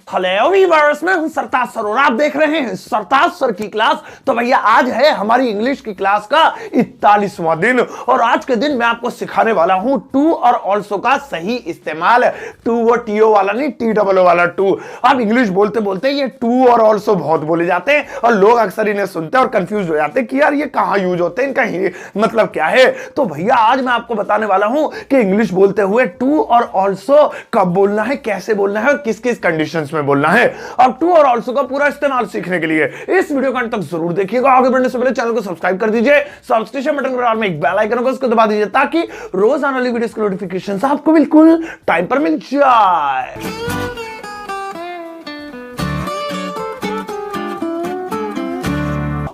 Hello viewers, मैं हूं सरताज sir और आप देख रहे हैं सरताज सर की क्लास। तो भैया आज है हमारी इंग्लिश की क्लास का 41वां दिन और आज के दिन मैं आपको सिखाने वाला हूं टू और ऑल्सो का सही इस्तेमाल। टू वो टीओ वाला नहीं, टी डबल ओ वाला टू। अब इंग्लिश बोलते बोलते ये टू और ऑल्सो बहुत बोले जाते हैं और लोग अक्सर इन्हें सुनते हैं और कंफ्यूज हो जाते हैं कि यार ये कहां यूज होते हैं, इनका मतलब क्या है। तो भैया आज मैं आपको बताने वाला हूं कि इंग्लिश बोलते हुए टू और ऑल्सो कब बोलना है, कैसे बोलना है और किस किस कंडीशंस में बोलना है। अब टू और ऑल्सो का पूरा इस्तेमाल सीखने के लिए इस वीडियो को अंत तक जरूर देखिएगा। आगे बढ़ने से पहले चैनल को सब्सक्राइब कर दीजिए, सब्सक्रिप्शन बटन पर में एक बेल आइकन होगा उसको दबा दीजिए ताकि रोज आने वाली वीडियोस की नोटिफिकेशन आपको बिल्कुल टाइम पर मिल जाए।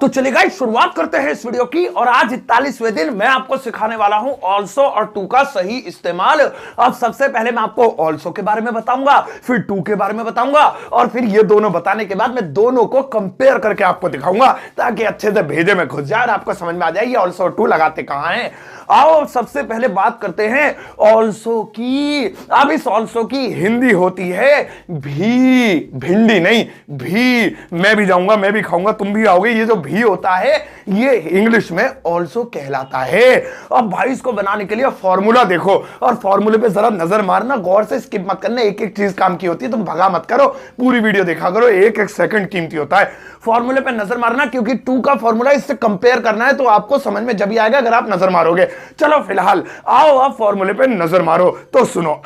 तो चलिए गाइस शुरुआत करते हैं इस वीडियो की और आज 41वें दिन मैं आपको सिखाने वाला हूं ऑल्सो और टू का सही इस्तेमाल। अब सबसे पहले मैं आपको ऑल्सो के बारे में बताऊंगा, फिर टू के बारे में बताऊंगा और फिर ये दोनों बताने के बाद मैं दोनों को कंपेयर करके आपको दिखाऊंगा ताकि अच्छे से भेजे में घुस जाए और आपको समझ में आ जाए ये ऑल्सो और टू लगाते कहां हैं। आओ सबसे पहले बात करते हैं ऑल्सो की। अब इस ऑल्सो की हिंदी होती है भी, भिंडी नहीं भी। मैं भी जाऊंगा, मैं भी खाऊंगा, तुम भी आओगे। ये जो भी होता है ये इंग्लिश में ऑल्सो कहलाता है। अब भाई इसको बनाने के लिए फॉर्मूला देखो और फॉर्मूले पे जरा नजर मारना, गौर से स्किप मत करना। एक एक चीज काम की होती है, तुम भगा मत करो, पूरी वीडियो देखा करो, एक एक सेकंड कीमती होता है। फॉर्मूले पे नजर मारना क्योंकि टू का फॉर्मूला इससे कंपेयर करना है तो आपको समझ में जब ही आएगा अगर आप नजर मारोगे। चलो फिलहाल आओ आप फॉर्मूले पे नजर मारो। तो सुनो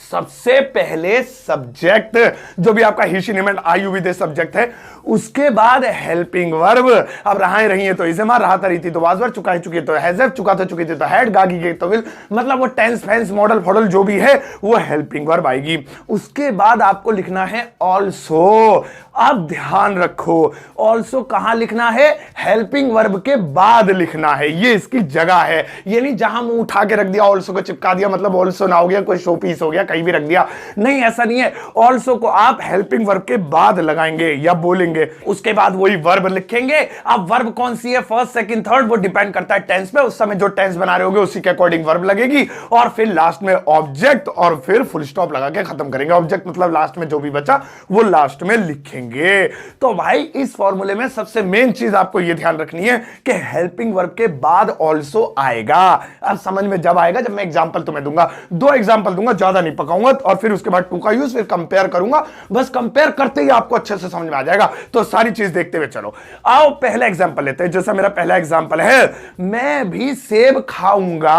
सबसे पहले सब्जेक्ट जो भी आपका ही शी निमेंट आयु विदे सब्जेक्ट है, उसके बाद हेल्पिंग वर्ब। अब रहा रही है तो इसे मार, रहा रही थी तो वाज वर्ब, चुका है चुकी तो हैज हैव, चुका था चुकी थी तो हैड, गागी गई तो विल, मतलब वो टेंस फेंस मॉडल फॉडल जो भी है वो हेल्पिंग वर्ब आएगी। उसके बाद आपको लिखना है ऑल्सो। अब ध्यान रखो ऑल्सो कहां लिखना है, हेल्पिंग वर्ब के बाद लिखना है, ये इसकी जगह है। ये नहीं जहां मुंह उठा के रख दिया ऑल्सो को चिपका दिया मतलब ऑल्सो ना हो गया, कोई शो पीस हो गया कहीं भी रख दिया, नहीं ऐसा नहीं है। ऑल्सो को आप हेल्पिंग वर्ब के बाद लगाएंगे या बोलेंगे, उसके बाद वही वर्ब लिखेंगे। अब वर्ब कौन सी है, फर्स्ट सेकंड थर्ड, वो डिपेंड करता है टेंस पे। उस समय जो टेंस बना रहे होगे उसी के अकॉर्डिंग वर्ब लगेगी और फिर लास्ट में ऑब्जेक्ट और फिर फुल स्टॉप लगा के खत्म करेंगे। ऑब्जेक्ट मतलब लास्ट में जो भी बचा वो लास्ट में लिखेंगे। तो भाई इस फॉर्मूले में सबसे मेन चीज आपको यह ध्यान रखनी है कि हेल्पिंग वर्ब के बाद ऑल्सो आएगा। अब समझ में जब आएगा जब मैं एग्जांपल तुम्हें दूंगा, 2 एग्जांपल दूंगा, ज्यादा नहीं पकाऊंगा और फिर उसके बाद टू का यूज, फिर कंपेयर करूंगा। बस कंपेयर करते ही आपको अच्छे से समझ में आ जाएगा। तो सारी चीज देखते हुए चलो। आओ पहला एग्जांपल लेते हैं। जैसा मेरा पहला एग्जांपल है, मैं भी सेब खाऊंगा।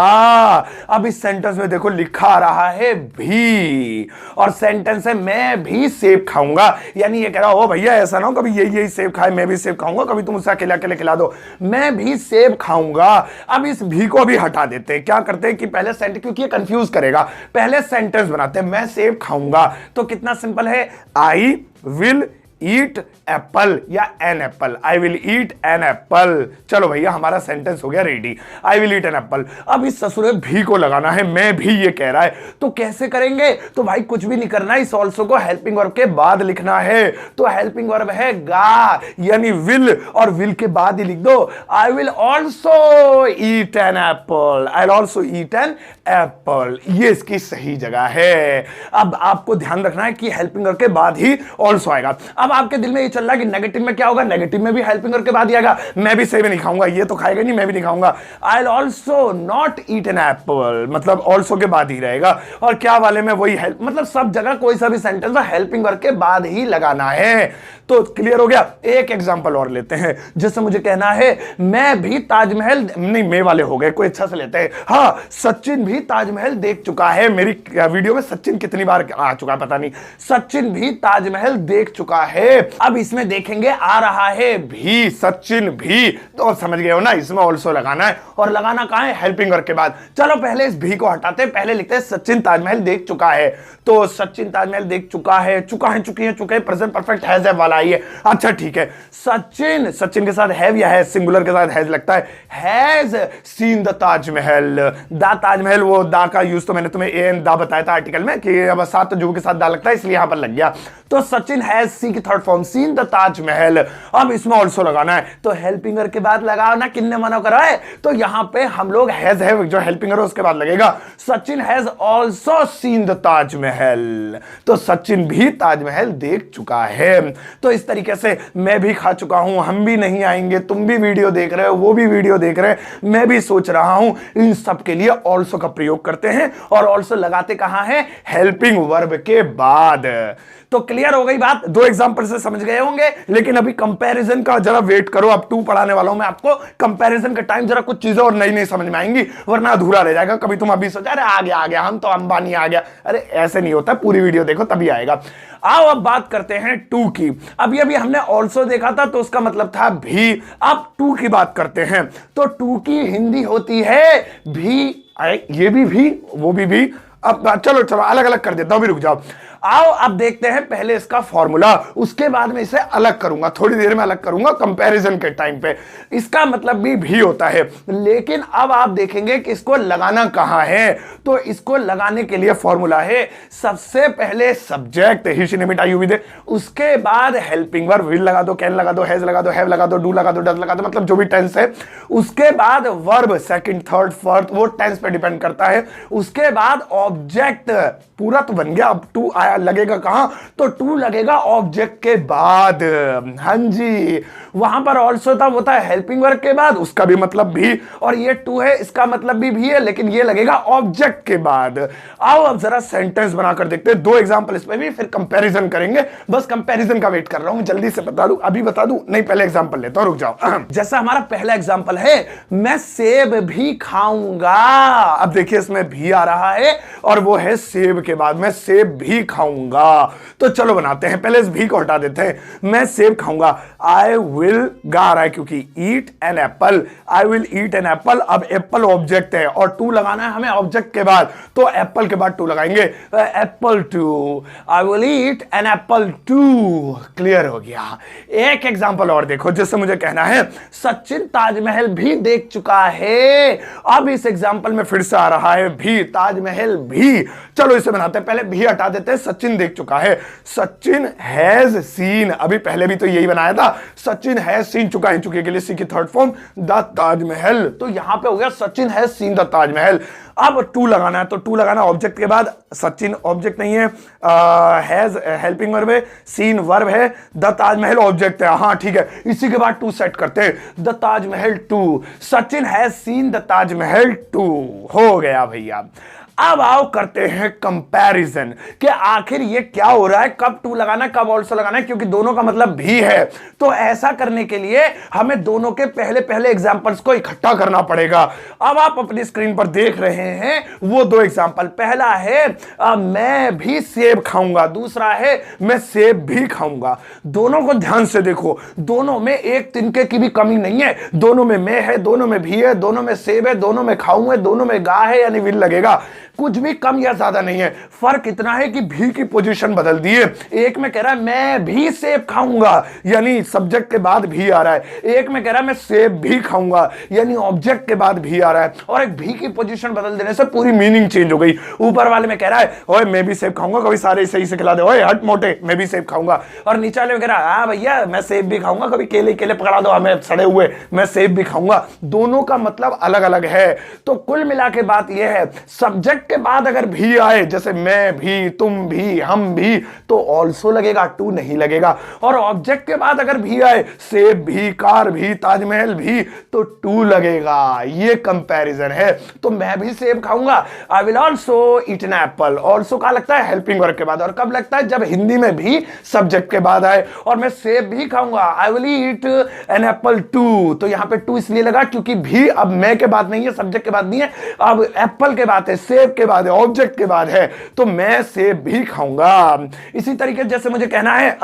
अब इस सेंटेंस में देखो लिखा रहा है भी और सेंटेंस है मैं भी सेब खाऊंगा, यानी ये कह रहा हो भैया ऐसा ना हो कभी यही सेब खाए, मैं भी सेब खाऊंगा, कभी तुम उससे अकेले अकेले खिला दो। मैं भी सेब खाऊंगा। अब इस भी को भी हटा देते हैं। क्या करते हैं कि पहले सेंटेंस, क्योंकि ये कंफ्यूज करेगा, पहले सेंटेंस बनाते हैं मैं सेब खाऊंगा। तो कितना सिंपल है, आई विल ईट एप्पल या an apple, I will eat an apple. चलो भैया हमारा सेंटेंस हो गया ready, I will eat an apple. अब इस ससुरे भी को लगाना है, मैं भी ये कह रहा है, तो कैसे करेंगे। तो भाई कुछ भी नहीं करना, इस ऑल्सो को हेल्पिंग वर्ब के बाद लिखना है। तो हेल्पिंग वर्ब है गा, यानी विल, और विल के बाद ही लिख दो I will also eat an apple, I will also eat an Apple. ये इसकी सही जगह है। अब आपको ध्यान रखना है कि हेल्पिंग वर्ब के बाद ही ऑल्सो आएगा। अब आपके दिल में ये चल रहा है कि नेगेटिव में क्या होगा, नेगेटिव में भी हेल्पिंग वर्ब के बाद ही आएगा। मैं भी सेब नहीं खाऊंगा, ये तो खाएगा नहीं, मैं भी नहीं खाऊंगा। I will also not eat an Apple, मतलब ऑल्सो के बाद ही रहेगा। और क्या वाले में वही हेल्प, मतलब सब जगह कोई सा भी सेंटेंस हेल्पिंग वर्ब के बाद ही लगाना है। तो क्लियर हो गया। एक एग्जांपल और लेते हैं, जैसे मुझे कहना है मैं भी ताजमहल, नहीं मैं वाले हो गए, कोई अच्छा से लेते हैं। हाँ, सचिन भी ताजमहल देख चुका है। मेरी वीडियो में सचिन कितनी बार आ चुका है पता नहीं, सचिन भी ताजमहल देख चुका है। अब इसमें देखेंगे आ रहा है भी, सचिन भी, तो समझ गए हो ना, इसमें ऑल्सो लगाना है और लगाना कहां है, हेल्पिंग वर्ब के बाद। चलो पहले इस भी को हटाते हैं, पहले लिखते हैं सचिन ताजमहल देख चुका है। तो सचिन ताजमहल देख चुका है, चुका है, चुकी है, चुके, प्रेजेंट परफेक्ट हैज हैव वाला आई है। अच्छा ठीक है, सचिन, सचिन के साथ हैव या है, सिंगुलर के साथ हैज लगता है, हैज सीन द ताजमहल। दा ताजमहल, वो दा का यूज तो मैंने तुम्हें एन दा बताया था आर्टिकल में कि अब सात जुग के साथ दा लगता है, इसलिए यहां पर लग गया। तो सचिन हैज सी की third form scene the Taj Mahal. अब इसमें ऑल्सो लगाना है, तो हेल्पिंग वर्ब के बाद लगाओ ना, किन्ने मना करा है, तो यहां पे हम लोग हैज है जो हेल्पिंग वर्ब उसके बाद लगेगा। Sachin has also seen the Taj Mahal, तो सचिन भी ताजमहल देख चुका है। तो इस तरीके से मैं भी खा चुका हूं, हम भी नहीं आएंगे, तुम भी वीडियो देख रहे हो, वो भी वीडियो देख रहे हैं, मैं भी सोच रहा हूं, इन सब के लिए ऑल्सो का प्रयोग करते हैं। और ऑल्सो लगाते कहां है, हेल्पिंग वर्ब के बाद। तो क्लियर हो गई बात, दो एग्जांपल से समझ गए होंगे। लेकिन अभी कंपैरिजन का जरा वेट करो, अब 2 पढ़ाने वाला हूं मैं आपको। कंपैरिजन का टाइम जरा कुछ चीजें और नई नई समझ में आएंगी, वरना अधूरा रह जाएगा। कभी तुम अभी सोचा अरे आ गया हम तो अंबानी आ गया, अरे ऐसे नहीं होता, पूरी वीडियो देखो तभी आएगा। आओ अब बात करते हैं टू की। अभी हमने ऑल्सो देखा था तो उसका मतलब था भी, अब टू की बात करते हैं। तो टू की हिंदी होती है भी, ये भी वो भी। अब चलो अलग अलग कर देता हूं, भी रुक जाओ। आओ अब देखते हैं पहले इसका फॉर्मूला, उसके बाद में इसे अलग करूंगा, थोड़ी देर में अलग करूंगा कंपैरिजन के टाइम पे। इसका मतलब भी होता है, लेकिन अब आप देखेंगे कि इसको लगाना कहां है। तो इसको लगाने के लिए फॉर्मूला है, सबसे पहले सब्जेक्ट ही निमिट आई हुई दे, उसके बाद हेल्पिंग वर्ब, विल लगा दो, कैन लगा दो, हैज लगा दो, हैव लगा दो, डू लगा दो, डज लगा दो, मतलब जो भी टेंस है। उसके बाद वर्ब सेकंड थर्ड फोर्थ, वो टेंस पे डिपेंड करता है। उसके बाद ऑब्जेक्ट, पूरा तो बन गया, अब टू आया लगेगा कहां, तो टू लगेगा ऑब्जेक्ट के बाद। हां जी, वहां पर ऑल्सो था, वो था हेल्पिंग वर्ब के बाद, उसका भी मतलब भी, और ये टू है, इसका मतलब भी है, लेकिन ये लगेगा ऑब्जेक्ट के बाद। आओ अब जरा सेंटेंस बनाकर देखते हैं, 2 एग्जांपल इसमें भी, फिर कंपैरिजन करेंगे। बस कंपैरिजन का वेट कर रहा हूं, जल्दी से बता दूं, अभी बता दूं, नहीं पहले एग्जांपल लेता हूं, रुक जाओ। जैसा हमारा पहला एग्जांपल है, मैं सेब भी खाऊंगा। अब देखिए इसमें भी आ रहा है और वो है सेब के बाद, मैं सेब भी खाऊंगा। तो चलो बनाते हैं, पहले इस भी को हटा देते हैं। मैं सेब खाऊंगा, आई विल गा रहा है क्योंकि ईट an apple, I will eat an apple. अब एप्पल ऑब्जेक्ट है और टू लगाना है हमें ऑब्जेक्ट के बाद, तो एप्पल के बाद टू लगाएंगे, apple too, I will eat an apple too. Clear हो गया। एक एग्जांपल और देखो, जिससे मुझे कहना है सचिन ताजमहल भी देख चुका है। अब इस एग्जांपल में फिर से आ रहा है भी, ताजमहल भी। चलो इसे बनाते हैं, पहले भी हटा देते हैं, सचिन देख चुका है, सचिन हैज सीन, अभी पहले भी तो यही बनाया था, सचिन हैज सीन, चुका है, चुके के लिए सी की थर्ड फॉर्म द ताजमहल, तो यहां पे हो गया Sachin has seen the Taj Mahal. अब टू लगाना है, तो टू लगाना ऑब्जेक्ट के बाद, सचिन ऑब्जेक्ट नहीं है, हैज हेल्पिंग वर्ब है, सीन वर्ब है, द ताजमहल ऑब्जेक्ट है, हां ठीक है, इसी के बाद टू सेट करते हैं, the Taj Mahal too, Sachin has seen the Taj Mahal too. हो गया भैया। अब आओ करते हैं कंपैरिजन कि आखिर ये क्या हो रहा है, कब टू लगाना है, कब ऑल्सो लगाना है, क्योंकि दोनों का मतलब भी है। तो ऐसा करने के लिए हमें दोनों के पहले पहले एग्जांपल्स को इकट्ठा करना पड़ेगा। अब आप अपनी स्क्रीन पर देख रहे हैं वो 2 एग्जांपल, पहला है मैं भी सेब खाऊंगा, दूसरा है मैं सेब भी खाऊंगा। दोनों को ध्यान से देखो, दोनों में एक तिनके की भी कमी नहीं है, दोनों में मैं है, दोनों में भी है, दोनों में सेब है, दोनों में खाऊंगा, दोनों में गा है, यानी विल लगेगा। कुछ भी कम या ज्यादा नहीं है, फर्क इतना है कि भी की पोजीशन बदल दी है। एक में कह रहा है मैं भी सेब खाऊंगा, यानी सब्जेक्ट के बाद भी आ रहा है, एक में कह रहा है मैं सेब भी खाऊंगा, यानी ऑब्जेक्ट के बाद भी आ रहा है, और एक भी की पोजीशन बदल देने से पूरी मीनिंग चेंज हो गई। ऊपर वाले में कह रहा है ओए मैं भी सेब खाऊंगा, कभी सारे सही से खिला दे, ओए हट मोटे मैं भी सेब खाऊंगा, और नीचे वाले में कह रहा है हाँ भैया मैं सेब भी खाऊंगा, कभी केले केले पकड़ा दो हमें सड़े हुए, मैं सेब भी खाऊंगा। दोनों का मतलब अलग अलग है। तो कुल मिला के बात यह है, सब्जेक्ट के बाद अगर भी आए, जैसे मैं भी, तुम भी, हम भी, तो ऑल्सो लगेगा, टू नहीं लगेगा। और ऑब्जेक्ट के बाद अगर भी आए, सेब भी, कार भी, ताजमहल भी, तो टू लगेगा। ये कंपैरिजन है। तो मैं भी सेब खाऊंगा, I will also eat an Apple, also का लगता है हेल्पिंग वर्ब के बाद, और कब लगता है जब हिंदी में भी सब्जेक्ट के बाद आए। और मैं सेब भी खाऊंगा, I will eat an apple too, तो यहां पे टू इसलिए लगा क्योंकि भी अब मैं के बाद नहीं है, सब्जेक्ट के बाद नहीं है, अब एप्पल के बाद है, सेब के बाद है, ऑब्जेक्ट के बाद है, तो मैं सेब भी खाऊंगा। इसी तरीके जैसे मुझे कहना है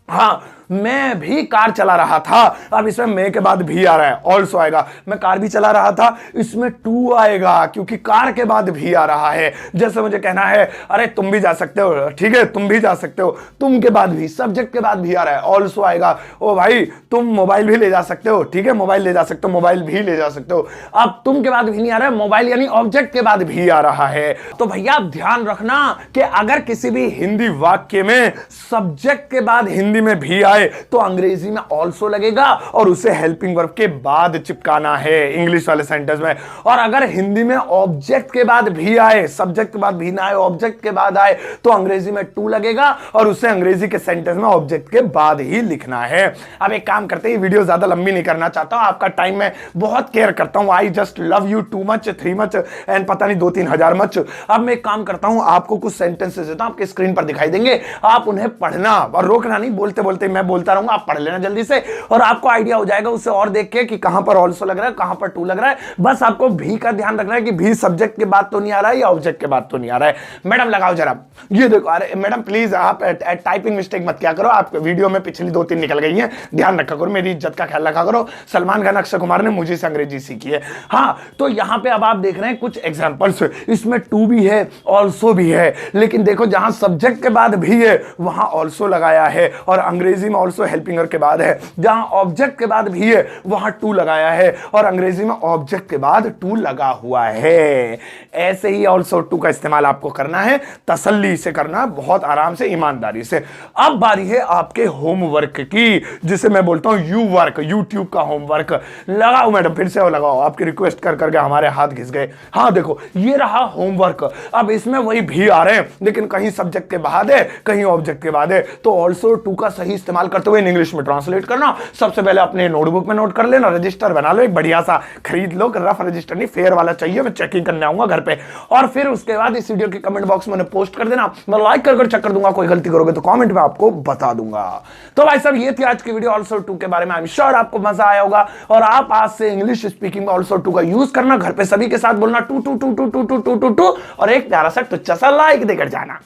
हाँ मैं भी कार चला रहा था। अब इसमें मैं के बाद भी आ रहा है, ऑल्सो आएगा। मैं कार भी चला रहा था, इसमें टू आएगा क्योंकि कार के बाद भी आ रहा है। जैसे मुझे कहना है अरे तुम भी जा सकते हो, ठीक है तुम भी जा सकते हो, तुम के बाद भी, सब्जेक्ट के बाद भी आ रहा है, ऑल्सो आएगा। ओ भाई तुम मोबाइल भी ले जा सकते हो, ठीक है मोबाइल ले जा सकते हो, मोबाइल भी ले जा सकते हो। अब तुम के बाद भी नहीं आ रहा है, मोबाइल यानी ऑब्जेक्ट के बाद भी आ रहा है। तो भैया आप ध्यान रखना कि अगर किसी भी हिंदी वाक्य में सब्जेक्ट के बाद हिंदी में भी आए तो अंग्रेजी में ऑल्सो लगेगा और उसे हेल्पिंग वर्ब के बाद चिपकाना है इंग्लिश वाले सेंटेंस में। और अगर हिंदी में ऑब्जेक्ट के बाद भी आए, सब्जेक्ट के बाद भी ना आए, ऑब्जेक्ट के बाद आए तो अंग्रेजी में टू लगेगा और उसे अंग्रेजी के सेंटेंस में ऑब्जेक्ट के बाद ही लिखना है। अब एक काम करते हैं, वीडियो ज्यादा लंबी नहीं करना चाहता हूं, आपका टाइम में बहुत केयर करता हूं। I just love you too much, three much and पता नहीं 2-3 हजार मच। अब मैं एक काम करता हूं, आपको कुछ सेंटेंसेस देता हूं, आपके स्क्रीन पर दिखाई देंगे, आप उन्हें पढ़ना और रोकना नहीं, बोलते बोलते मैं बोलता रहूंगा, आप पढ़ लेना जल्दी से और आपको आइडिया हो जाएगा उससे और देख के कि कहां पर ऑल्सो लग रहा है, कहां पर टू लग रहा है। बस आपको भी का ध्यान रखना है कि भी सब्जेक्ट के बाद तो नहीं आ रहा है या ऑब्जेक्ट के बाद तो नहीं आ रहा है। मैडम लगाओ जरा, ये देखो। अरे मैडम प्लीज आप टाइपिंग मिस्टेक मत क्या करो, आप वीडियो में पिछली 2-3 निकल गई हैं, ध्यान रखा करो, मेरी इज्जत का ख्याल रखा करो। सलमान खान, अक्षय कुमार ने मुझे से अंग्रेजी सीखी है। हाँ तो यहां पे अब आप देख रहे हैं कुछ एग्जांपल्स, इसमें टू भी है ऑल्सो भी है, लेकिन देखो जहां सब्जेक्ट के बाद भी है वहां ऑल्सो लगाया है और अंग्रेजी में ऑल्सो हेल्पिंग वर्ब के बाद है। जहां ऑब्जेक्ट के बाद भी है वहां टू लगाया है और अंग्रेजी में ऑब्जेक्ट के बाद टू लगा हुआ है। ऐसे ही ऑल्सो टू का इस्तेमाल आपको करना है, तसल्ली से करना, बहुत आराम से, ईमानदारी से। अब बारी है आपके होमवर्क की, जिसे मैं बोलता हूं यू वर्क, यूट्यूब का होमवर्क। लगाओ मैडम, फिर से वो लगाओ, आपकी रिक्वेस्ट कर करके हमारे हाथ घिस गए। हाँ देखो ये रहा होमवर्क। अब इसमें वही भी आ रहे हैं लेकिन कहीं सब्जेक्ट के बाद है, कहीं ऑब्जेक्ट के बाद है, तो ऑल्सो टू का सही इस्तेमाल करते हुए इंग्लिश में ट्रांसलेट करना। सबसे पहले अपने नोटबुक में नोट कर लेना, रजिस्टर बना लो, एक बढ़िया सा खरीद लो, रफ रजिस्टर नहीं फेयर वाला चाहिए, मैं चेकिंग करने आऊंगा घर पे। और फिर उसके बाद इस वीडियो के कमेंट बॉक्स में पोस्ट कर देना, मैं लाइक कर चेक कर दूंगा, कोई गलती करोगे तो कमेंट में आपको बता दूंगा। तो भाई साहब ये थी आज की वीडियो ऑल्सो टू के बारे में। आई एम श्योर आपको मजा आया होगा और आप आज से इंग्लिश स्पीकिंग में ऑल्सो टू का यूज करना, घर पे सभी के साथ बोलना too too too too too too too too too और एक प्यारा सा टुच्चा सा लाइक देकर जाना।